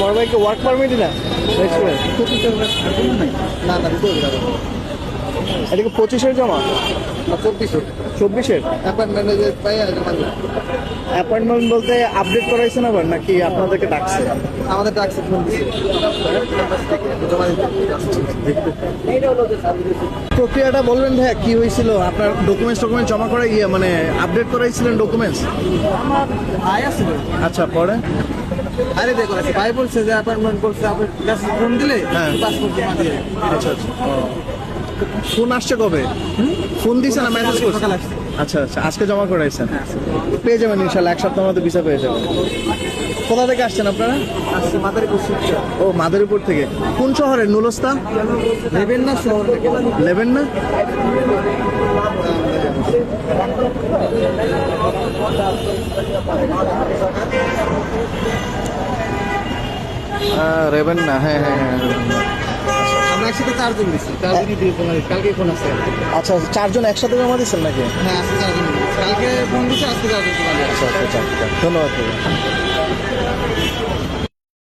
বড় ভাইকে ওয়ার্ক পারমিটই না না না এদিকে 25-এর জমা 24-এর অ্যাপার্টমেন্টে পাই অ্যাপয়েন্টমেন্ট বলতে আপডেট করাইছেন আবার নাকি আপনাদেরকে ডাকছে? আমাদের ডাকছে ফোন দিচ্ছে জমা দিতে। প্রক্রিয়াটা বলবেন ভাইয়া কি হয়েছিল? আপনার ডকুমেন্টস জমা করা মানে আপডেট করাইছিলেন ডকুমেন্টস? আমার ভাই আছে আচ্ছা, পরে আরে দেখো ভাই বলছে যে অ্যাপার্টমেন্ট করছে আপনার কাছে ফোন দিলে হ্যাঁ। পাসপোর্ট জমা দিয়ে। আচ্ছা আচ্ছা, ফোন আসছে কবে? ফোন দিছে না মেসেজ করছে? সকালে আসছে। আচ্ছা আচ্ছা, আজকে জমা করাইছেন, পেয়ে যাবেন ইনশাল্লাহ, এক সপ্তাহের মধ্যে ভিসা পেয়ে যাবেন। কোথা থেকে আসছেন আপনারা? আসছে মাদারীপুর শিক্ষা ও, মাদারীপুর থেকে। কোন শহরের? নুলস্তা নেবেন না শহর থেকে নেবেন না? রেবেন না, হ্যাঁ হ্যাঁ হ্যাঁ। আমরা একসাথে 4 জন দিচ্ছি, 4 জনই দিয়ে ফোন কালকে ফোন আসছে। আচ্ছা, 4 জন একসাথে জমা দিচ্ছেন নাকি? হ্যাঁ আজকে 4 জন দিচ্ছি। কালকে ফোন দিচ্ছে, আজকে 4 জন জমা দিয়ে। আচ্ছা আচ্ছা, ধন্যবাদ।